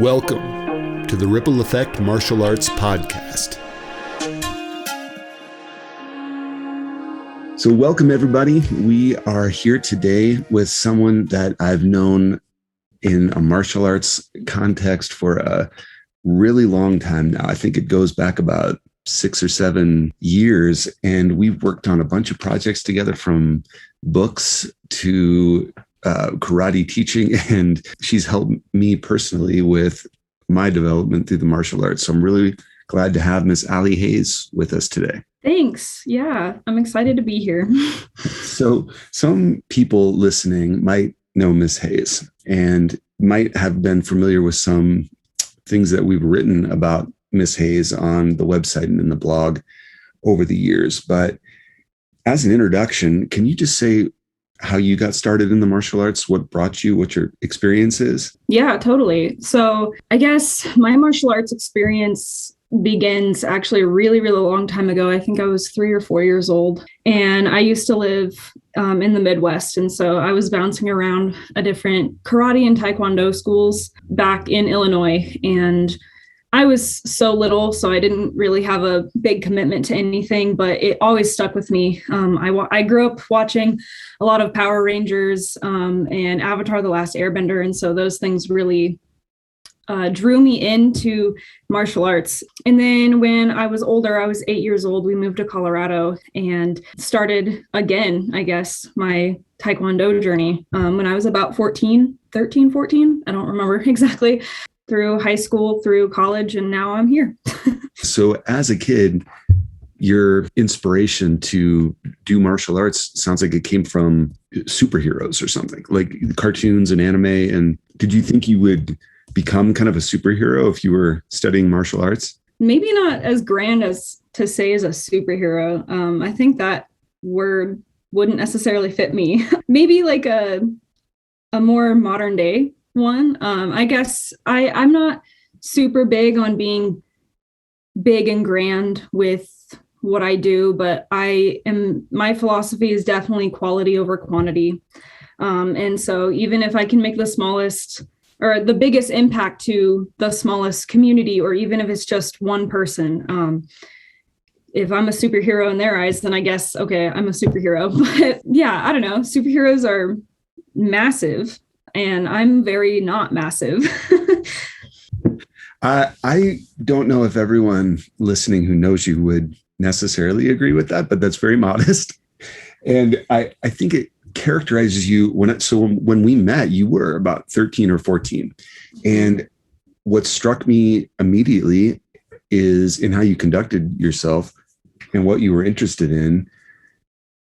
Welcome to the Ripple Effect Martial Arts Podcast. So welcome, everybody. We are here today with someone that I've known in a martial arts context for a really long time now. I think it goes back about 6 or 7 years, and we've worked on a bunch of projects together, from books to karate teaching, and she's helped me personally with my development through the martial arts. So I'm really glad to have Miss Allie Hayes with us today. Thanks. Yeah, I'm excited to be here. So some people listening might know Miss Hayes and might have been familiar with some things that we've written about Miss Hayes on the website and in the blog over the years. But as an introduction, can you just say how you got started in the martial arts, what brought you, what your experience is? Yeah, totally. So I guess my martial arts experience begins actually a really, really long time ago. I think I was 3 or 4 years old, and I used to live in the Midwest. And so I was bouncing around a different karate and taekwondo schools back in Illinois. And I was so little, so I didn't really have a big commitment to anything, but it always stuck with me. I grew up watching a lot of Power Rangers and Avatar: The Last Airbender. And so those things really drew me into martial arts. And then when I was older, I was 8 years old, we moved to Colorado and started again, I guess, my Taekwondo journey when I was about 13, 14. I don't remember exactly. Through high school, through college, and now I'm here. So as a kid, your inspiration to do martial arts sounds like it came from superheroes or something, like cartoons and anime. And did you think you would become kind of a superhero if you were studying martial arts? Maybe not as grand as to say as a superhero. I think that word wouldn't necessarily fit me. Maybe like a more modern day one. I guess I'm not super big on being big and grand with what I do, but my philosophy is definitely quality over quantity. And so even if I can make the smallest or the biggest impact to the smallest community, or even if it's just one person, if I'm a superhero in their eyes, then I guess, okay, I'm a superhero. But yeah, I don't know. Superheroes are massive, and I'm very not massive. I don't know if everyone listening who knows you would necessarily agree with that, but that's very modest. And I think it characterizes you when we met, you were about 13 or 14. And what struck me immediately is in how you conducted yourself and what you were interested in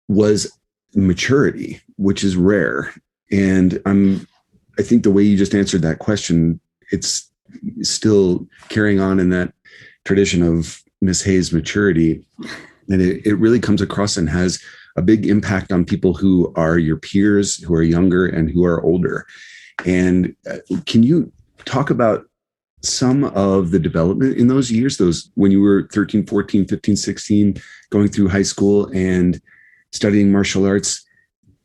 was maturity, which is rare. And I think the way you just answered that question, it's still carrying on in that tradition of Miss Hayes maturity. And it really comes across and has a big impact on people who are your peers, who are younger and who are older. And can you talk about some of the development in those years, when you were 13, 14, 15, 16, going through high school and studying martial arts?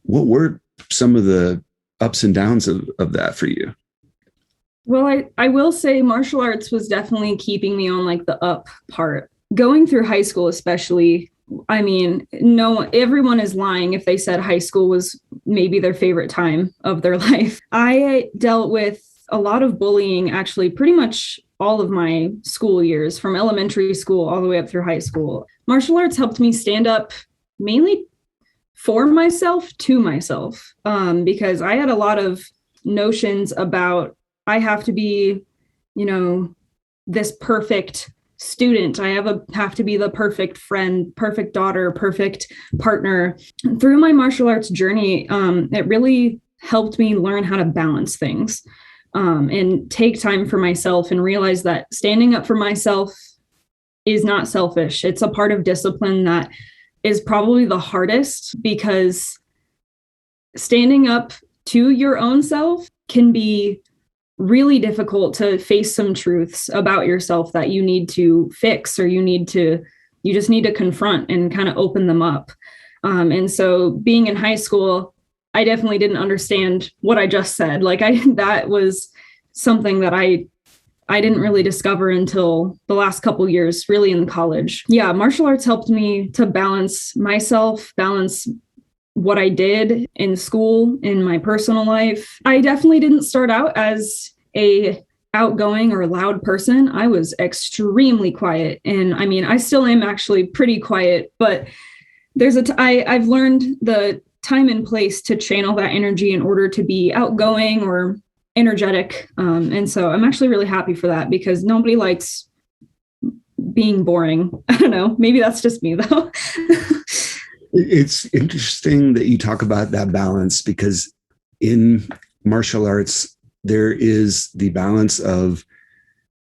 What were some of the ups and downs of that for you? Well, I will say martial arts was definitely keeping me on like the up part. Going through high school, especially, I mean, everyone is lying if they said high school was maybe their favorite time of their life. I dealt with a lot of bullying, actually, pretty much all of my school years, from elementary school all the way up through high school. Martial arts helped me stand up mainly for myself, to myself, because I had a lot of notions about I have to be, this perfect student. I have to be the perfect friend, perfect daughter, perfect partner. Through my martial arts journey, it really helped me learn how to balance things and take time for myself and realize that standing up for myself is not selfish. It's a part of discipline that is probably the hardest, because standing up to your own self can be really difficult to face some truths about yourself that you need to fix, or you just need to confront and kind of open them up. And so being in high school, I definitely didn't understand what I just said. That was something that I I didn't really discover until the last couple years, really in college. Yeah, martial arts helped me to balance myself, balance what I did in school, in my personal life. I definitely didn't start out as a outgoing or loud person. I was extremely quiet. And I mean, I still am actually pretty quiet, but I've learned the time and place to channel that energy in order to be outgoing or energetic. And so I'm actually really happy for that because nobody likes being boring. I don't know. Maybe that's just me though. It's interesting that you talk about that balance because in martial arts, there is the balance of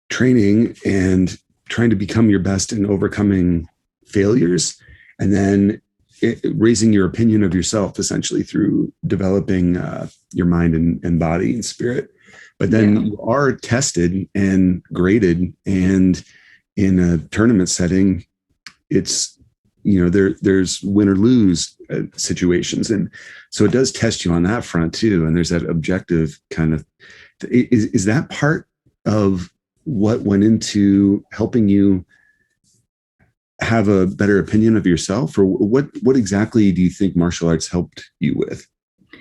training and trying to become your best and overcoming failures, and then raising your opinion of yourself essentially through developing your mind and body and spirit. But then you are tested and graded, and in a tournament setting, it's, there's win or lose situations. And so it does test you on that front too. And there's that objective kind of, is that part of what went into helping you have a better opinion of yourself, or what exactly do you think martial arts helped you with?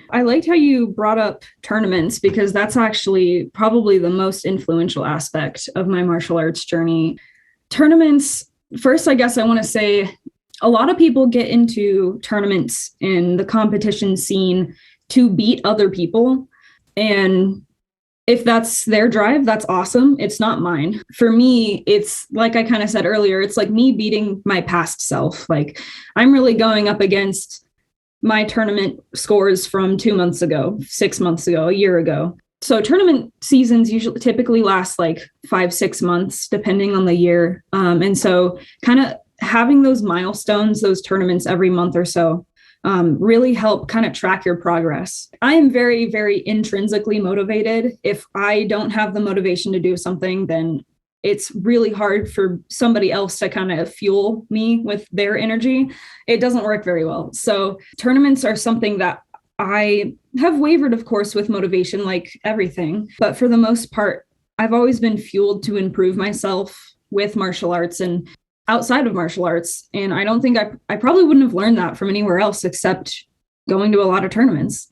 I liked how you brought up tournaments because that's actually probably the most influential aspect of my martial arts journey. Tournaments, first, I guess I want to say a lot of people get into tournaments in the competition scene to beat other people. And if that's their drive, that's awesome. It's not mine. For me, it's like I kind of said earlier, it's like me beating my past self. Like I'm really going up against my tournament scores from 2 months ago, 6 months ago, a year ago. So tournament seasons typically last like 5-6 months, depending on the year. And so kind of having those milestones, those tournaments every month or so, really help kind of track your progress. I am very, very intrinsically motivated. If I don't have the motivation to do something, then it's really hard for somebody else to kind of fuel me with their energy. It doesn't work very well. So tournaments are something that I have wavered, of course, with motivation, like everything. But for the most part, I've always been fueled to improve myself with martial arts and outside of martial arts. And I don't think I probably wouldn't have learned that from anywhere else except going to a lot of tournaments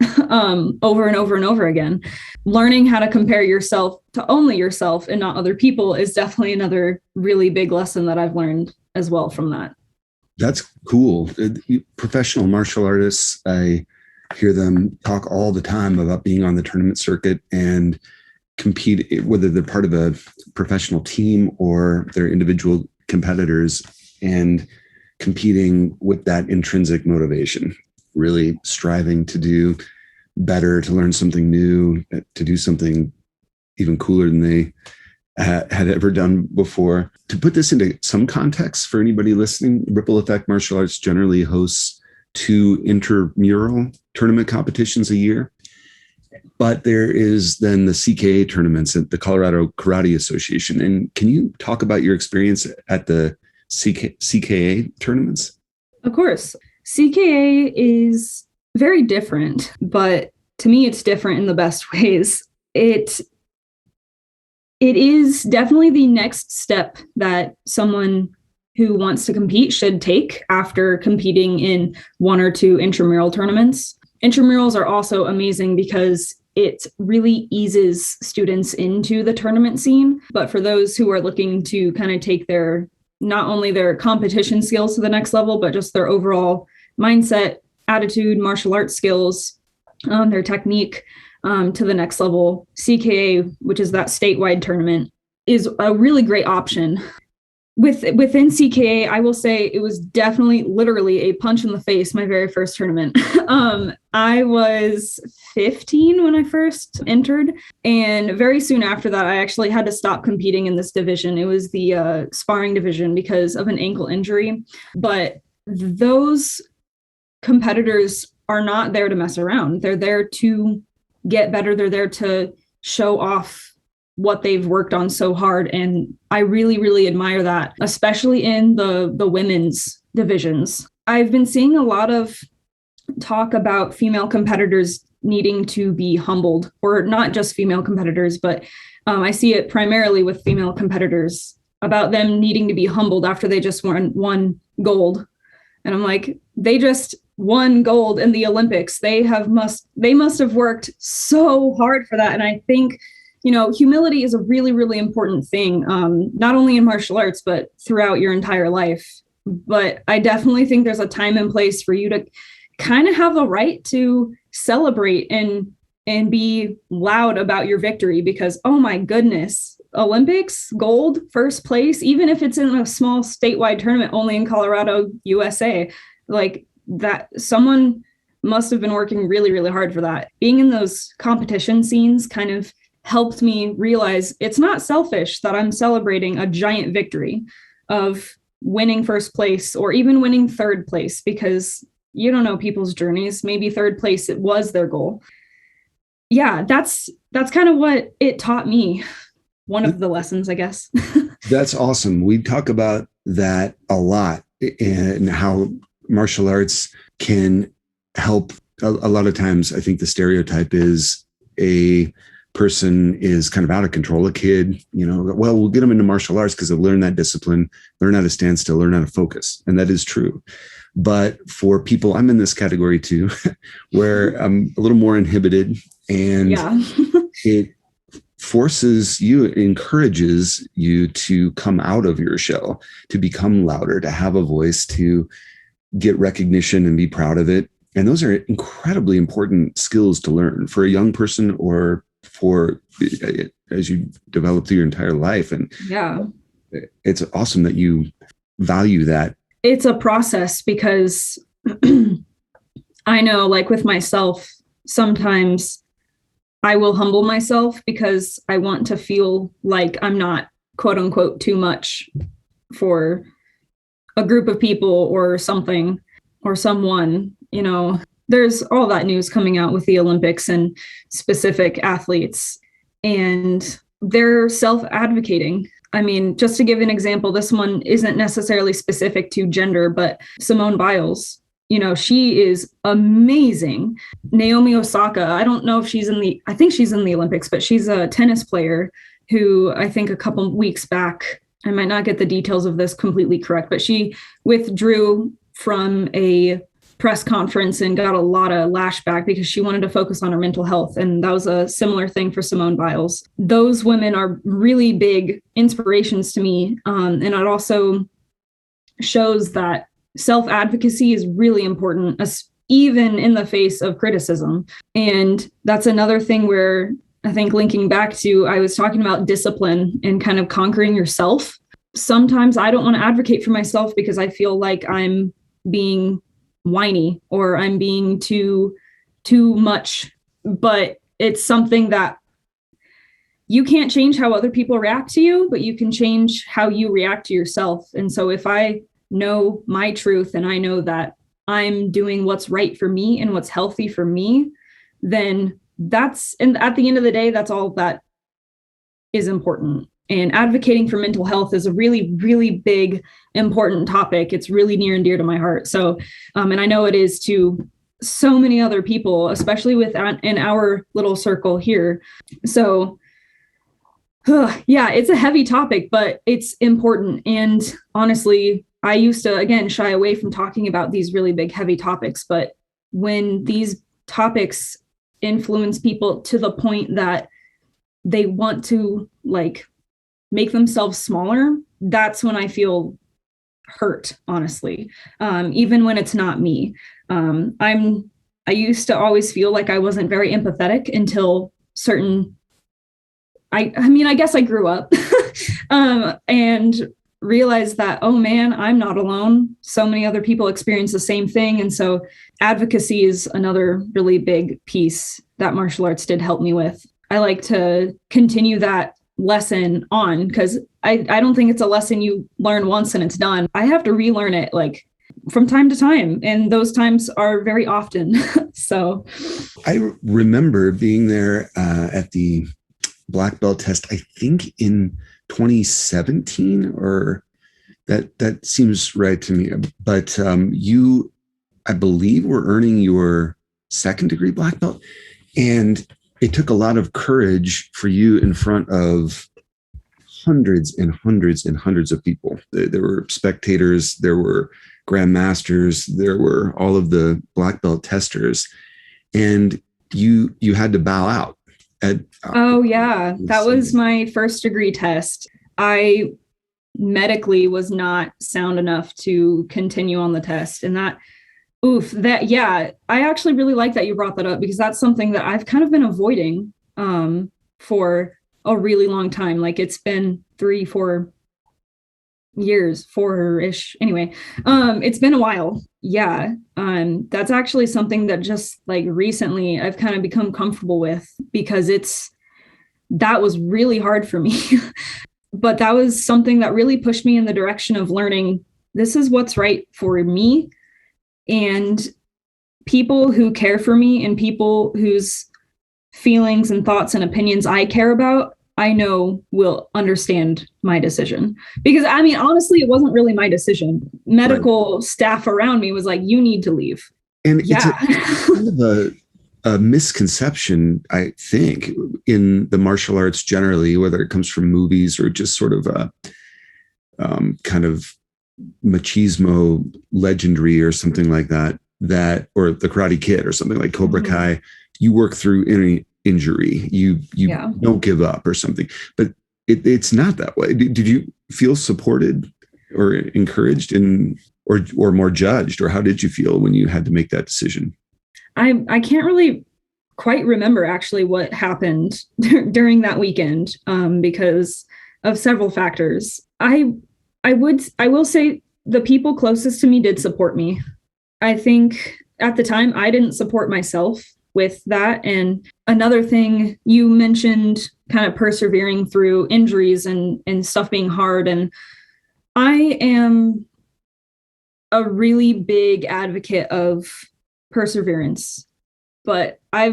over and over and over again. Learning how to compare yourself to only yourself and not other people is definitely another really big lesson that I've learned as well from that. That's cool. Professional martial artists, I hear them talk all the time about being on the tournament circuit and compete, whether they're part of a professional team or they're individual competitors, and competing with that intrinsic motivation, really striving to do better, to learn something new, to do something even cooler than they had ever done before. To put this into some context for anybody listening, Ripple Effect Martial Arts generally hosts 2 intramural tournament competitions a year. But there is then the CKA tournaments at the Colorado Karate Association. And can you talk about your experience at the CKA tournaments? Of course. CKA is very different, but to me, it's different in the best ways. It is definitely the next step that someone who wants to compete should take after competing in 1 or 2 intramural tournaments. Intramurals are also amazing because it really eases students into the tournament scene. But for those who are looking to kind of take not only their competition skills to the next level, but just their overall mindset, attitude, martial arts skills, their technique to the next level, CKA, which is that statewide tournament, is a really great option. Within CKA, I will say it was definitely literally a punch in the face, my very first tournament. I was 15 when I first entered. And very soon after that, I actually had to stop competing in this division. It was the sparring division because of an ankle injury. But those competitors are not there to mess around. They're there to get better. They're there to show off what they've worked on so hard. And I really, really admire that, especially in the women's divisions. I've been seeing a lot of talk about female competitors needing to be humbled, or not just female competitors, but I see it primarily with female competitors about them needing to be humbled after they just won gold. And I'm like, they just won gold in the Olympics. They must have worked so hard for that. And I think, humility is a really, really important thing, not only in martial arts, but throughout your entire life. But I definitely think there's a time and place for you to kind of have a right to celebrate and be loud about your victory, because, oh my goodness, Olympics, gold, first place, even if it's in a small statewide tournament only in Colorado, USA, like that, someone must have been working really, really hard for that. Being in those competition scenes kind of helped me realize it's not selfish that I'm celebrating a giant victory of winning first place or even winning third place, because you don't know people's journeys. Maybe third place, it was their goal. Yeah, that's kind of what it taught me. One of the lessons, I guess. That's awesome. We talk about that a lot, and how martial arts can help. A lot of times, I think the stereotype is a person is kind of out of control, a kid, well, we'll get them into martial arts because they'll learn that discipline, learn how to stand still, learn how to focus. And that is true. But for people, I'm in this category too, where I'm a little more inhibited, and it forces you, it encourages you to come out of your shell, to become louder, to have a voice, to get recognition and be proud of it. And those are incredibly important skills to learn for a young person, or for as you develop through your entire life. And it's awesome that you value that. It's a process, because I know, like with myself, sometimes I will humble myself because I want to feel like I'm not, quote unquote, too much for a group of people or something or someone. There's all that news coming out with the Olympics and specific athletes, and they're self-advocating. I mean, just to give an example, this one isn't necessarily specific to gender, but Simone Biles, she is amazing. Naomi Osaka, I don't know if I think she's in the Olympics, but she's a tennis player who, I think a couple weeks back, I might not get the details of this completely correct, but she withdrew from a press conference and got a lot of lashback because she wanted to focus on her mental health. And that was a similar thing for Simone Biles. Those women are really big inspirations to me. And it also shows that self-advocacy is really important, even in the face of criticism. And that's another thing where I think, linking back to, I was talking about discipline and kind of conquering yourself. Sometimes I don't want to advocate for myself because I feel like I'm being whiny or I'm being too much, but it's something that you can't change how other people react to you, but you can change how you react to yourself. And so if I know my truth and I know that I'm doing what's right for me and what's healthy for me, then and at the end of the day, that's all that is important. And advocating for mental health is a really, really big, important topic. It's really near and dear to my heart. So, and I know it is to so many other people, especially in our little circle here. So, yeah, it's a heavy topic, but it's important. And honestly, I used to, again, shy away from talking about these really big, heavy topics. But when these topics influence people to the point that they want to make themselves smaller, that's when I feel hurt, honestly. Even when it's not me. I used to always feel like I wasn't very empathetic until I guess I grew up and realized that, oh man, I'm not alone. So many other people experience the same thing. And so advocacy is another really big piece that martial arts did help me with. I like to continue that lesson on, because I don't think it's a lesson you learn once and it's done. I have to relearn it from time to time, and those times are very often. So I remember being there at the black belt test, I think in 2017, or that seems right to me. But you, I believe, were earning your second degree black belt. And it took a lot of courage for you in front of hundreds and hundreds and hundreds of people. There were spectators, there were grandmasters, there were all of the black belt testers, and you had to bow out. Oh yeah, that was my first degree test. I medically was not sound enough to continue on the test, and yeah, I actually really like that you brought that up, because that's something that I've kind of been avoiding for a really long time. Like it's been 3-4 years, 4-ish. Anyway, it's been a while. Yeah. That's actually something that just like recently I've kind of become comfortable with, because that was really hard for me. But that was something that really pushed me in the direction of learning this is what's right for me, and people who care for me and people whose feelings and thoughts and opinions I care about, I know will understand my decision. Because I mean, honestly, it wasn't really my decision. Medical staff around me was like, you need to leave. And it's kind of a misconception, I think, in the martial arts generally, whether it comes from movies or just sort of a kind of machismo legendary or something like that, or the Karate Kid or something like Cobra Kai, you work through any injury, you don't give up or something. But it's not that way. Did you feel supported or encouraged or more judged, or how did you feel when you had to make that decision? I can't really quite remember actually what happened during that weekend, because of several factors. I will say the people closest to me did support me. I think at the time I didn't support myself with that. And another thing you mentioned, kind of persevering through injuries and stuff being hard. And I am a really big advocate of perseverance, but I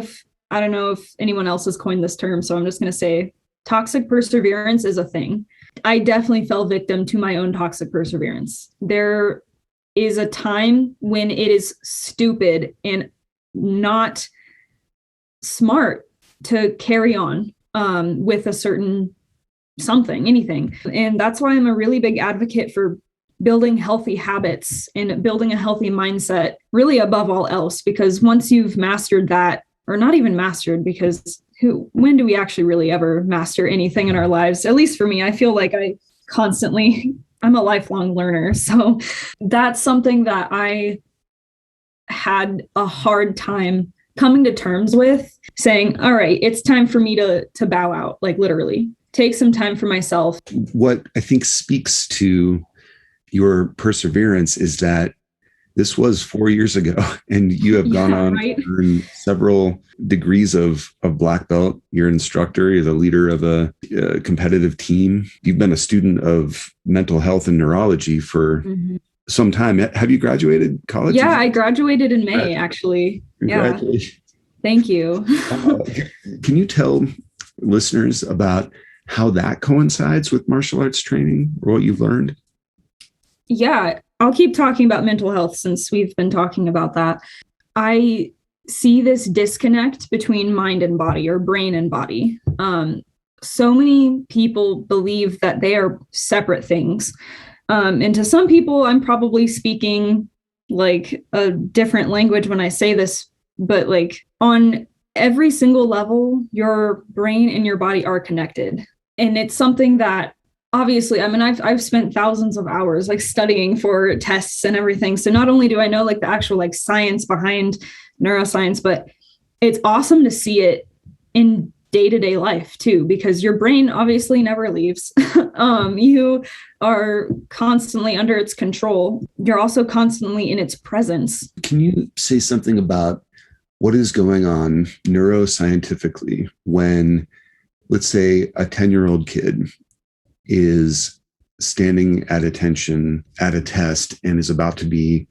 don't know if anyone else has coined this term, so I'm just going to say toxic perseverance is a thing. I definitely fell victim to my own toxic perseverance. There is a time when it is stupid and not smart to carry on with a certain something, anything. And that's why I'm a really big advocate for building healthy habits and building a healthy mindset, really above all else, because once you've mastered that, or not even mastered, because when do we actually really ever master anything in our lives? At least for me, I feel like I'm a lifelong learner. So that's something that I had a hard time coming to terms with, saying, all right, it's time for me to bow out, like literally take some time for myself. What I think speaks to your perseverance is that this was 4 years ago, and you have gone on to earn several degrees of black belt. You're an instructor. You're the leader of a competitive team. You've been a student of mental health and neurology for some time. Have you graduated college? Yeah, I graduated in May, actually. Congratulations. Yeah. Thank you. Can you tell listeners about how that coincides with martial arts training, or what you've learned? Yeah, I'll keep talking about mental health since we've been talking about that. I see this disconnect between mind and body, or brain and body. So many people believe that they are separate things. And to some people, I'm probably speaking like a different language when I say this, but like on every single level, your brain and your body are connected. And it's something that obviously, I mean, I've spent thousands of hours like studying for tests and everything. So not only do I know like the actual like science behind neuroscience, but it's awesome to see it in day-to-day life too, because your brain obviously never leaves. You are constantly under its control. You're also constantly in its presence. Can you say something about what is going on neuroscientifically when, let's say, a 10-year-old kid is standing at attention at a test and is about to be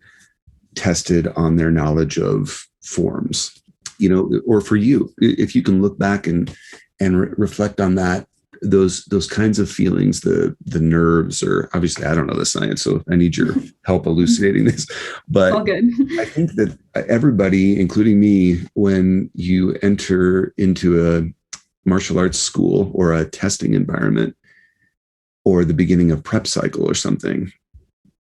tested on their knowledge of forms, or for you, if you can look back and reflect on that those kinds of feelings, the nerves, or obviously I don't know the science, so I need your help elucidating this. But all good. I think that everybody, including me, when you enter into a martial arts school or a testing environment or the beginning of prep cycle or something,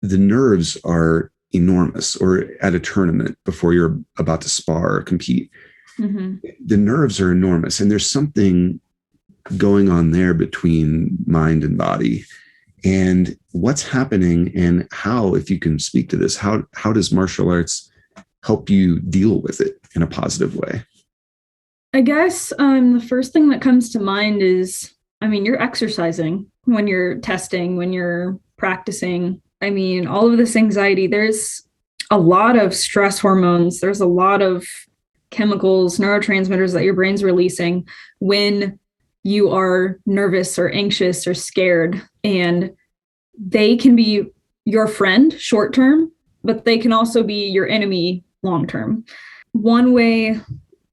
the nerves are enormous. Or at a tournament before you're about to spar or compete, the nerves are enormous. And there's something going on there between mind and body. And what's happening, and how, if you can speak to this, how does martial arts help you deal with it in a positive way? I guess the first thing that comes to mind is, I mean, you're exercising when you're testing, when you're practicing. I mean, all of this anxiety, there's a lot of stress hormones. There's a lot of chemicals, neurotransmitters that your brain's releasing when you are nervous or anxious or scared. And they can be your friend short term, but they can also be your enemy long term. One way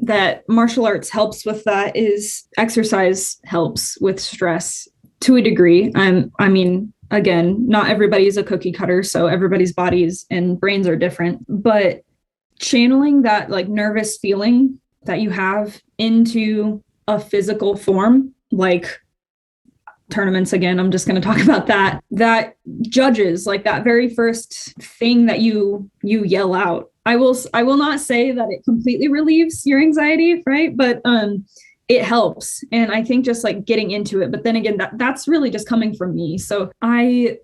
that martial arts helps with that is exercise helps with stress to a degree. I mean, again, not everybody's a cookie cutter, so everybody's bodies and brains are different, but channeling that like nervous feeling that you have into a physical form, like tournaments, again, I'm just going to talk about that judges, like that very first thing that you yell out. I will not say that it completely relieves your anxiety, right? But it helps. And I think just like getting into it, but then again, that's really just coming from me. So I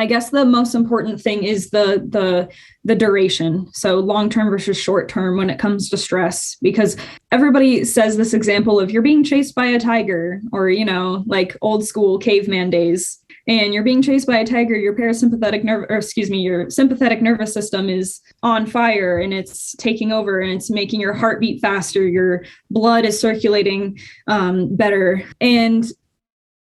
guess the most important thing is the duration. So long-term versus short-term when it comes to stress, because everybody says this example of you're being chased by a tiger, or, you know, like old school caveman days, and you're being chased by a tiger, your your sympathetic nervous system is on fire and it's taking over and it's making your heart beat faster. Your blood is circulating better. And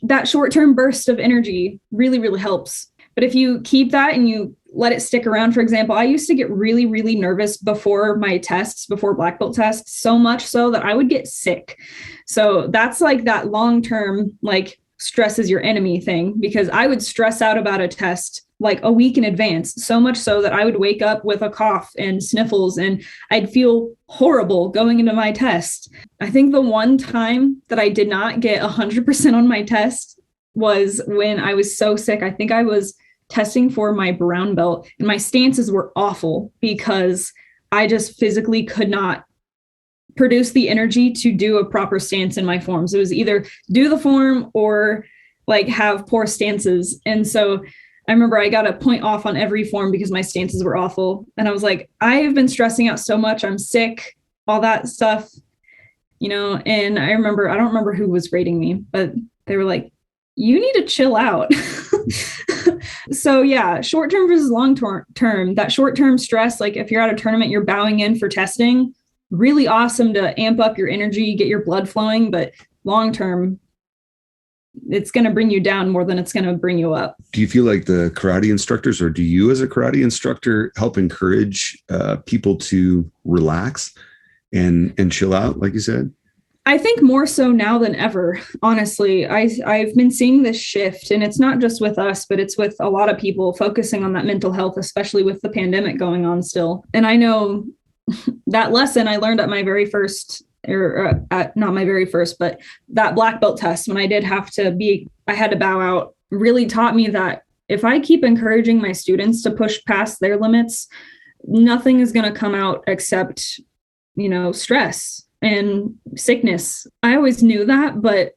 that short-term burst of energy really, really helps. But if you keep that and you let it stick around, for example, I used to get really, really nervous before my tests, before black belt tests, so much so that I would get sick. So that's like that long-term, like stress is your enemy thing, because I would stress out about a test like a week in advance, so much so that I would wake up with a cough and sniffles and I'd feel horrible going into my test. I think the one time that I did not get 100% on my test was when I was so sick. I think I was testing for my brown belt and my stances were awful because I just physically could not produce the energy to do a proper stance in my forms. It was either do the form or like have poor stances. And so I remember I got a point off on every form because my stances were awful. And I was like, I have been stressing out so much. I'm sick, all that stuff, you know. And I don't remember who was rating me, but they were like, you need to chill out. So yeah, short-term versus long-term, that short-term stress, like if you're at a tournament, you're bowing in for testing, really awesome to amp up your energy, get your blood flowing, but long-term, it's going to bring you down more than it's going to bring you up. Do you feel like the karate instructors, or do you as a karate instructor help encourage people to relax and chill out, like you said? I think more so now than ever, honestly. I've been seeing this shift, and it's not just with us, but it's with a lot of people focusing on that mental health, especially with the pandemic going on still. And I know that lesson I learned at my very first, not my very first, but that black belt test when I had to bow out, really taught me that if I keep encouraging my students to push past their limits, nothing is going to come out except, you know, stress and sickness. I always knew that, but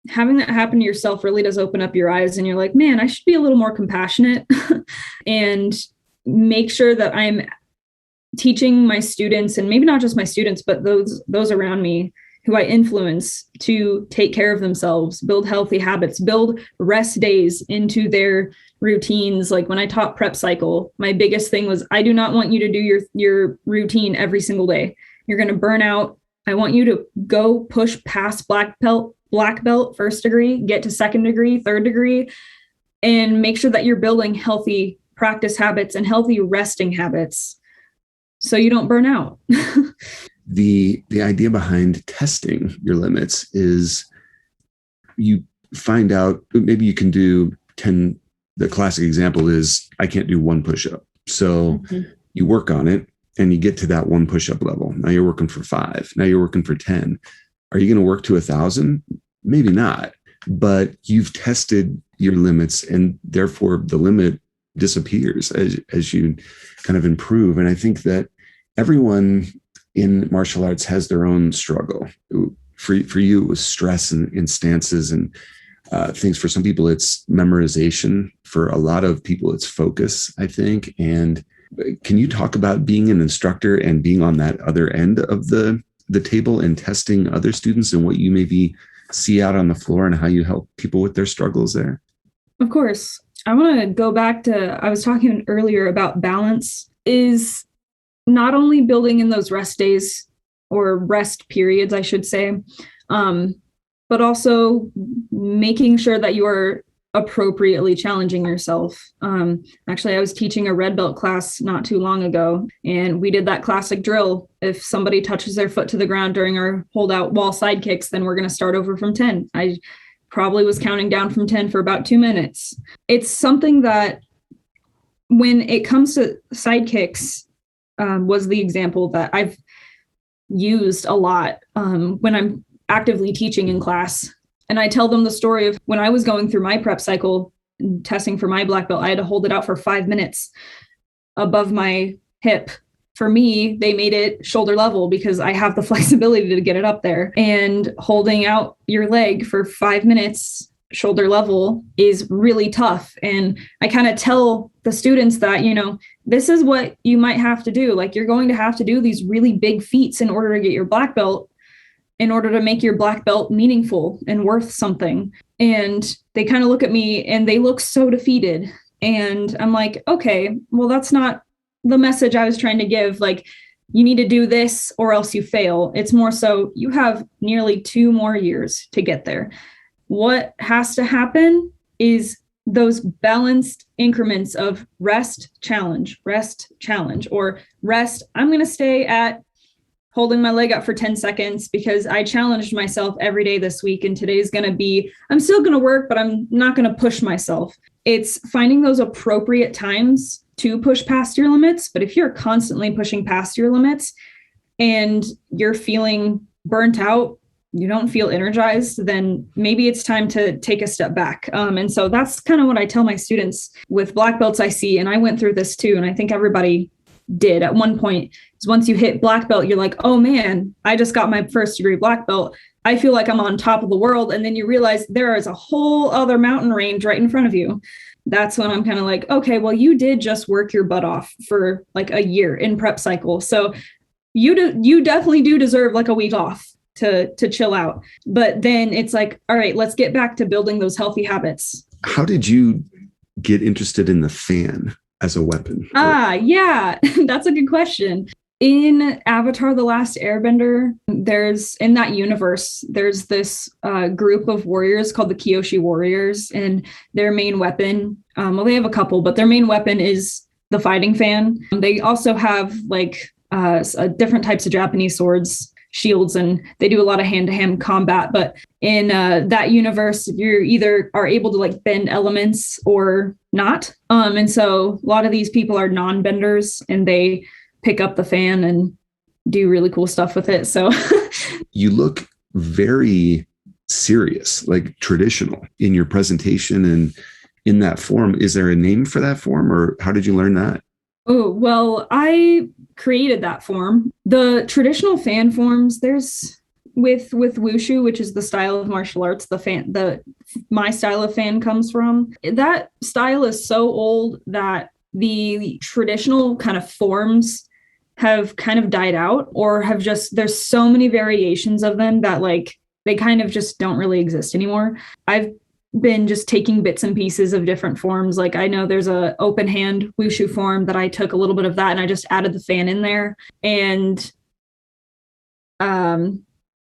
having that happen to yourself really does open up your eyes, and you're like, man, I should be a little more compassionate and make sure that I'm teaching my students, and maybe not just my students, but those around me who I influence, to take care of themselves, build healthy habits, build rest days into their routines. Like when I taught prep cycle, my biggest thing was, I do not want you to do your routine every single day. You're going to burn out. I want you to go push past black belt, first degree, get to second degree, third degree, and make sure that you're building healthy practice habits and healthy resting habits so you don't burn out. The idea behind testing your limits is you find out, maybe you can do 10. The classic example is I can't do one push-up. So you work on it and you get to that one push-up level. Now you're working for 5. Now you're working for 10. Are you going to work to 1,000? Maybe not, but you've tested your limits, and therefore the limit disappears as you kind of improve. And I think that everyone in martial arts has their own struggle. For you, it was stress and stances and things. For some people, it's memorization. For a lot of people, it's focus, I think. And can you talk about being an instructor and being on that other end of the table and testing other students and what you maybe see out on the floor and how you help people with their struggles there? Of course. I want to go back to, I was talking earlier about balance is not only building in those rest days or rest periods, I should say, but also making sure that you are appropriately challenging yourself. Actually, I was teaching a red belt class not too long ago, and we did that classic drill. If somebody touches their foot to the ground during our holdout wall side kicks, then we're going to start over from 10. I probably was counting down from 10 for about 2 minutes. It's something that when it comes to side kicks, was the example that I've used a lot when I'm actively teaching in class. And I tell them the story of when I was going through my prep cycle, testing for my black belt, I had to hold it out for 5 minutes above my hip. For me, they made it shoulder level because I have the flexibility to get it up there. And holding out your leg for 5 minutes shoulder level is really tough. And I kind of tell the students that, this is what you might have to do. Like, you're going to have to do these really big feats in order to get your black belt, in order to make your black belt meaningful and worth something. And they kind of look at me and they look so defeated. And I'm like, okay, well, that's not the message I was trying to give. Like, you need to do this or else you fail. It's more so you have nearly 2 more years to get there. What has to happen is those balanced increments of rest, challenge, or rest. I'm going to stay at holding my leg up for 10 seconds because I challenged myself every day this week. And today's going to be, I'm still going to work, but I'm not going to push myself. It's finding those appropriate times to push past your limits. But if you're constantly pushing past your limits and you're feeling burnt out, you don't feel energized, then maybe it's time to take a step back. And so that's kind of what I tell my students with black belts I see. And I went through this too. And I think everybody did at one point, is once you hit black belt, you're like, oh man, I just got my first degree black belt. I feel like I'm on top of the world. And then you realize there is a whole other mountain range right in front of you. That's when I'm kind of like, okay, well, you did just work your butt off for like a year in prep cycle. So you definitely do deserve like a week off to chill out. But then it's like, all right, let's get back to building those healthy habits. How did you get interested in the fan as a weapon? Yeah, that's a good question. In Avatar: The Last Airbender, in that universe, there's this group of warriors called the Kyoshi Warriors, and their main weapon, well, they have a couple, but their main weapon is the fighting fan. They also have like different types of Japanese swords, shields, and they do a lot of hand-to-hand combat. But in that universe, you either are able to like bend elements or not. And so a lot of these people are non-benders, and they pick up the fan and do really cool stuff with it. So you look very serious, like traditional in your presentation and in that form. Is there a name for that form, or how did you learn that? Oh, well, I created that form. The traditional fan forms, there's with wushu, which is the style of martial arts, my style of fan comes from. That style is so old that the traditional kind of forms have kind of died out, or there's so many variations of them that like they kind of just don't really exist anymore. I've been just taking bits and pieces of different forms. Like, I know there's a open hand wushu form that I took a little bit of that and I just added the fan in there. And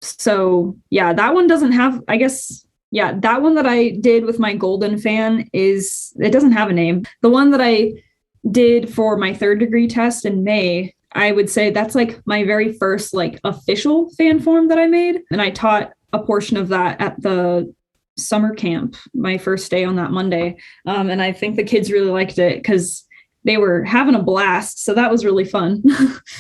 so yeah, that one doesn't have, I guess, yeah, that one that I did with my golden fan it doesn't have a name. The one that I did for my 3rd degree test in May, I would say that's like my very first like official fan form that I made. And I taught a portion of that at the summer camp, my first day on that Monday. And I think the kids really liked it because they were having a blast. So that was really fun.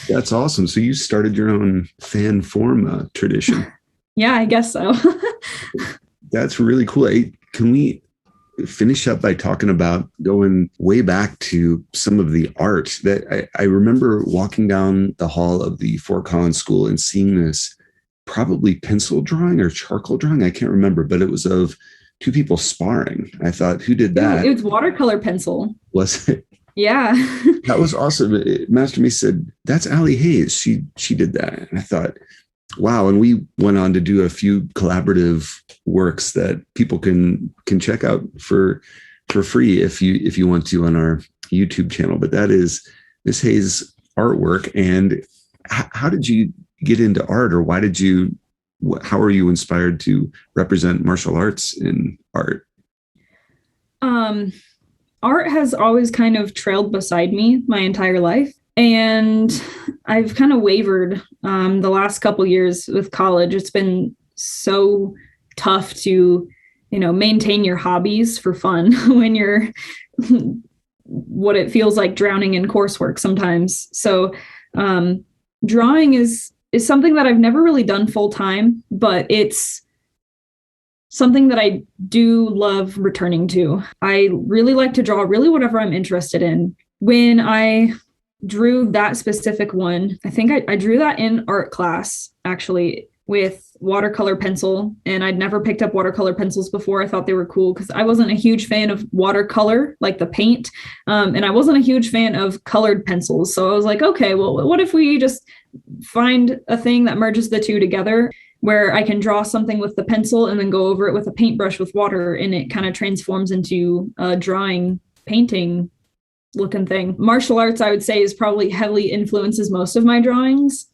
That's awesome. So you started your own fan form tradition. Yeah, I guess so. That's really cool. Can we finish up by talking about going way back to some of the art that I remember walking down the hall of the Fort Collins School and seeing this probably pencil drawing or charcoal drawing. I can't remember, but it was of two people sparring. I thought, who did that? It was watercolor pencil. Was it? Yeah. That was awesome. Master Me said, that's Allie Hayes. She did that. And I thought, wow. And we went on to do a few collaborative works that people can check out for free if you want to on our YouTube channel. But that is Miss Hayes' artwork. And how did you get into art, or how are you inspired to represent martial arts in art? Art has always kind of trailed beside me my entire life. And I've kind of wavered the last couple years with college. It's been so tough to, maintain your hobbies for fun when you're what it feels like drowning in coursework sometimes. So drawing is something that I've never really done full time, but it's something that I do love returning to. I really like to draw really whatever I'm interested in. When I drew that specific one, I think I drew that in art class, actually, with watercolor pencil. And I'd never picked up watercolor pencils before. I thought they were cool because I wasn't a huge fan of watercolor, like the paint. And I wasn't a huge fan of colored pencils. So I was like, okay, well, what if we just find a thing that merges the two together, where I can draw something with the pencil and then go over it with a paintbrush with water, and it kind of transforms into a drawing, painting looking thing. Martial arts, I would say, is probably heavily influences most of my drawings.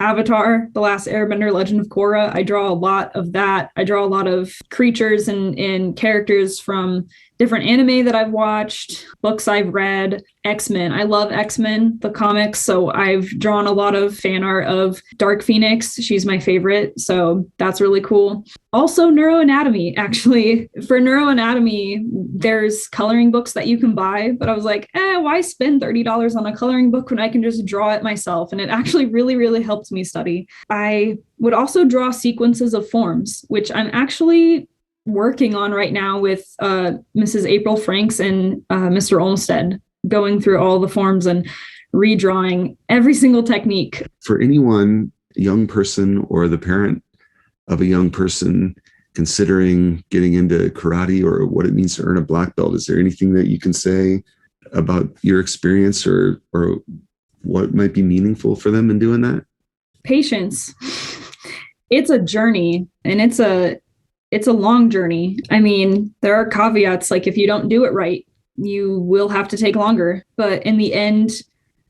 Avatar, The Last Airbender, Legend of Korra, I draw a lot of that. I draw a lot of creatures and characters from different anime that I've watched, books I've read, X-Men. I love X-Men, the comics. So I've drawn a lot of fan art of Dark Phoenix. She's my favorite. So that's really cool. Also neuroanatomy, actually. For neuroanatomy, there's coloring books that you can buy, but I was like, why spend $30 on a coloring book when I can just draw it myself? And it actually really, really helped me study. I would also draw sequences of forms, which I'm actually working on right now with Mrs. April Franks and Mr. Olmsted, going through all the forms and redrawing every single technique. For anyone, young person or the parent of a young person considering getting into karate or what it means to earn a black belt, is there anything that you can say about your experience or what might be meaningful for them in doing that? Patience. It's a journey, and it's a long journey. I mean, there are caveats, like if you don't do it right, you will have to take longer. But in the end,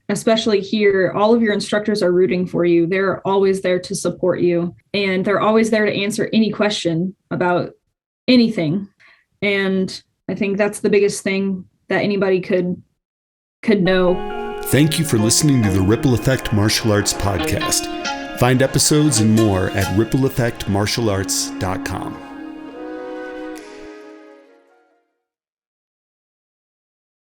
especially here, all of your instructors are rooting for you. They're always there to support you, and they're always there to answer any question about anything. And I think that's the biggest thing that anybody could know. Thank you for listening to the Ripple Effect Martial Arts Podcast. Find episodes and more at rippleeffectmartialarts.com.